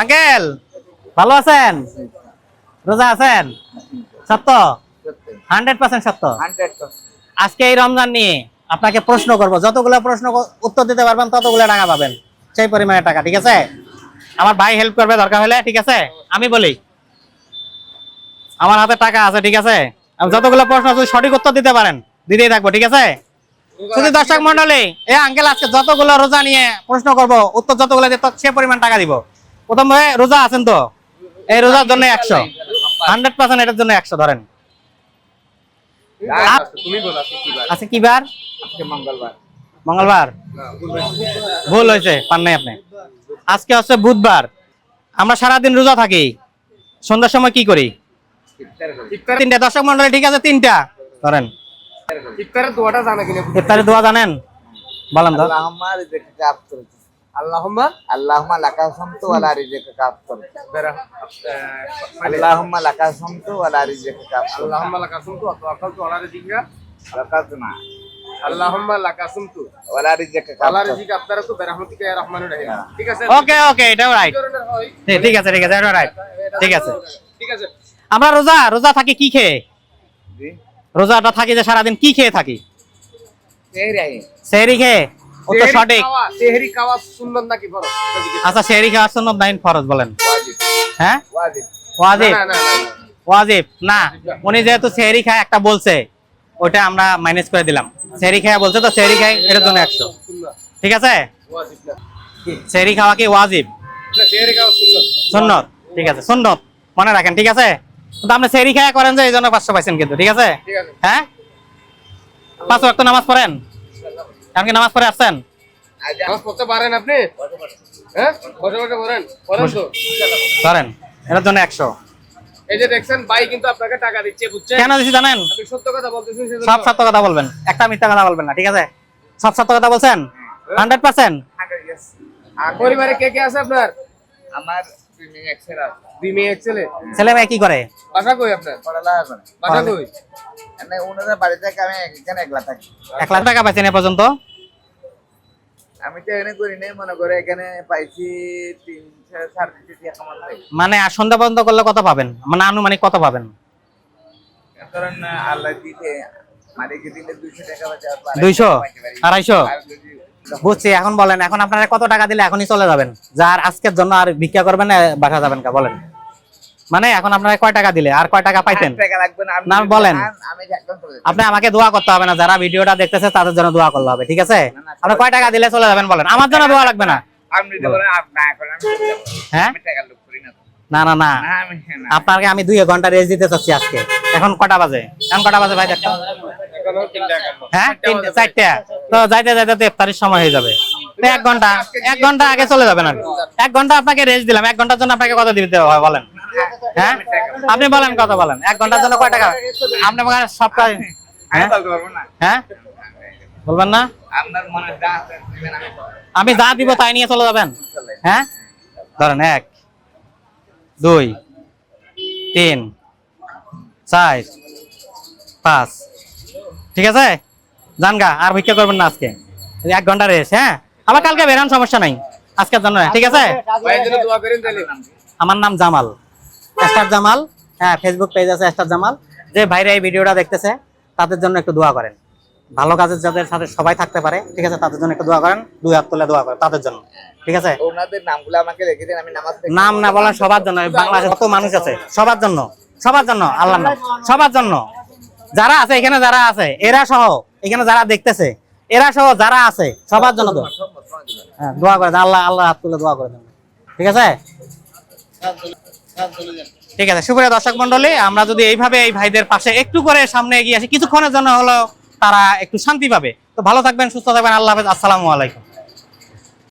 Uncle ভালো আছেন? রোজা আছেন? সত্য? 100% সত্য। আজকে এই রমজান নিয়ে আপনাকে প্রশ্ন করব, যতগুলো প্রশ্ন উত্তর দিতে পারবেন ততগুলো টাকা পাবেন, সেই পরিমাণে টাকা। ঠিক আছে? আমার ভাই হেল্প করবে দরকার হলে। ঠিক আছে? আমি বলি, আমার হাতে টাকা আছে। ঠিক আছে? আমি যতগুলো প্রশ্ন যদি সঠিক উত্তর দিতে পারেন দিতেই থাকবো। ঠিক আছে? শুধু দর্শক মন্ডলী, এ আঙ্কেল আজকে যতগুলো রোজা নিয়ে প্রশ্ন করব, উত্তর যতগুলো দিতে সে পরিমাণ টাকা দিব। প্রথমে রোজা আছেন তো? এই রোজার জন্য 100, 100% এটার জন্য 100 ধরেন। আজকে কি বার? মঙ্গলবার। ভুল হয়েছে, পান নাই আপনি। আজকে হচ্ছে বুধবার। আমরা সারাদিন রোজা থাকি, সন্ধ্যার সময় কি করি? তিনটা। দর্শক মন্ডলী ঠিক আছে, তিনটা ধরেন। ইফতারের দোয়া জানেন? বলেন তো। আল্লাহুম্মা লাকা সামতু ওয়া লা রিজকা আফতার। আল্লাহুম্মা লাকা সামতু ওয়া লা রিজকা আফতার। আল্লাহুম্মা লাকা সামতু ওয়া তাওয়াক্কালতু আলা রিজকা রাকাতুনা। আল্লাহুম্মা লাকা সামতু ওয়া লা রিজকা আলা আফতার। রিজকা আফতারাতু বিরহমাতিকা ইয়া রাহমানুর রহিম। ঠিক আছে? ওকে ওকে, এটাও রাইট। ঠিক আছে ঠিক আছে, এটাও রাইট। ঠিক আছে। ঠিক আছে। আমরা রোজা থাকি কি খেয়ে? জি রোজাটা থাকি যে সারাদিন কি খেয়ে থাকি? সেহরি। সেহরি খেয়ে? উত্তর সঠিক। সেহরি খাওয়া সুন্নাত নাকি ফরজ? আচ্ছা, সেহরি খাওয়া সুন্নাত নাকি ফরজ বলেন? ওয়াজিব। হ্যাঁ ওয়াজিব। ওয়াজিব। না। ওয়াজিব না, উনি যেহেতু সেহরি খায় একটা বলছে, ওটা আমরা মাইনাস করে দিলাম। সেহরি খায় বলছে তো, সেহরি খায় এটার জন্য 100। সুন্নাত। ঠিক আছে? ওয়াজিব না। সেহরি খাওয়া কি ওয়াজিব? না, সেহরি খাওয়া সুন্নাত। সুন্নত। ঠিক আছে, সুন্নত মনে রাখেন। ঠিক আছে? কিন্তু আপনি সেহরি খায়া করেন যে এই জন্য 500 পাইছেন কিন্তু। ঠিক আছে? ঠিক আছে। হ্যাঁ, 5 ওয়াক্ত নামাজ পড়েন? আপনি নামাজ পড়ে আসছেন? নামাজ পড়তে পারেন আপনি? হ্যাঁ, বসে বসে পড়েন তো। ধরেন এটার জন্য 100। এই যে দেখছেন ভাই কিন্তু আপনাকে টাকা দিচ্ছে, বুঝছেন? কেন দিছি জানেন? আপনি সত্য কথা বলতেছেন সেজন্য। সব সত্য কথা বলবেন, একটা মিথ্যা কথা বলবেন না। ঠিক আছে? সব সত্য কথা বলছেন 100%। পরিবারে কে কে আছে আপনার? আমার দুই মেয়ে এক ছেলে আছে। 2 মেয়ে এক ছেলে। ছেলে মেয়ে কি করে? বাসা কই আপনার? পড়ালেখা করে। বাসা কই? মানে ওনাদের বাড়ি থেকে আমি এখানে একলা থাকি। 1 লাখ টাকা পাইছেন এ পর্যন্ত? আমি তো এখানে করি নাই, মনে করে এখানে পাইছি 3-3.5 টাকা কামাল পাই। মানে আর সন্ধ্যা পর্যন্ত করলে কত পাবেন? মানে আনুমানিক কত পাবেন? কারণ আল্লাহ দিতে মালিকে দিলে 200 টাকা বাঁচা। 200, 250? বুঝছি। এখন বলেন, এখন আপনারা কত টাকা দিলে এখনই চলে যাবেন? যার আজকের জন্য আর ভিক্ষা করবেন না, বাসা যাবেন কা বলেন? মানে এখন আপনারা কয় টাকা দিলে আর কয় টাকা পাইতেন? টাকা লাগবে না। না বলেন। আমি একদম চলে যাই। আপনি আমাকে দোয়া করতে হবে না, যারা ভিডিওটা দেখতেছে তাদের জন্য দোয়া করতে হবে। ঠিক আছে? আপনি কয় টাকা দিলে চলে যাবেন বলেন? আমার জন্য দোয়া লাগবে না। আপনি তো বলেন আপনি না করেন, আমি চলে যাবো। হ্যাঁ, আমি টাকা লোক করি না তো। না না না, না আমি না। আপনাকে আমি 2 ঘন্টা রেস্ট দিতে চাচ্ছি আজকে। এখন কটা বাজে? এখন কটা বাজে ভাই দেখো? এখনো 3 টাকা। হ্যাঁ, 3টা 4টা। তো যাইতে যাইতে তো ইফতারের সময় হয়ে যাবে। তো 1 ঘন্টা আগে চলে যাবেন। আর 1 ঘন্টা আপনাকে রেস্ট দিলাম, 1 ঘন্টার জন্য আপনাকে কত দিতে হয় বলেন? হ্যাঁ, আপনি বলেন কত বলেন? 1 ঘন্টার জন্য কয় টাকা? আপনি আমাকে সবটা আমি বলতে পারবো না। হ্যাঁ বলবেন না? আপনার মনে যা আছে দিবেন, আমি করবো। আমি যা দিব তাই নিয়ে চলে যাবেন? চলে। হ্যাঁ, ধরেন 1 2 3 4 5। ঠিক আছে? জানগা, আর ভিক্ষা করবেন না আজকে। 1 ঘন্টা রেস্ট। হ্যাঁ, আবার কালকে বেরান, সমস্যা নাই, আজকের জন্য। ঠিক আছে? ভাইয়ের জন্য দোয়া করেন তাহলে। আমার নাম জামাল, স্টার জামাল। হ্যাঁ, ফেসবুক পেজ আছে স্টার জামাল। যে ভাইরা এই ভিডিওটা দেখতেছে তাদের জন্য একটু দোয়া করেন। ভালো কাজের যাদের সাথে সবাই থাকতে পারে, ঠিক আছে, তাদের জন্য একটু দোয়া করেন। 2 হাত তুলে দোয়া করেন তাদের জন্য। ঠিক আছে? ওনাদের নামগুলো আমাকে লিখে দিন, আমি নামাজ পড়ি। নাম না বলেন, সবার জন্য। বাংলাদেশে কত মানুষ আছে, সবার জন্য, সবার জন্য আল্লাহর নাম, সবার জন্য। যারা আছে এখানে, যারা আছে এরা সহ, এখানে যারা দেখতেছে এরা সহ যারা আছে সবার জন্য দোয়া। হ্যাঁ, দোয়া করে দেন। আল্লাহ হাত তুলে দোয়া করে দেন। ঠিক আছে? ঠিক আছে। সুপ্রিয় দর্শক মন্ডলী, আমরা যদি এইভাবে এই ভাইদের পাশে একটু করে সামনে এগিয়ে আসি, কিছুক্ষণের জন্য হলো তারা একটু শান্তি পাবে। তো ভালো থাকবেন, সুস্থ থাকবেন। আল্লাহ হাফেজ। আসসালামু আলাইকুম।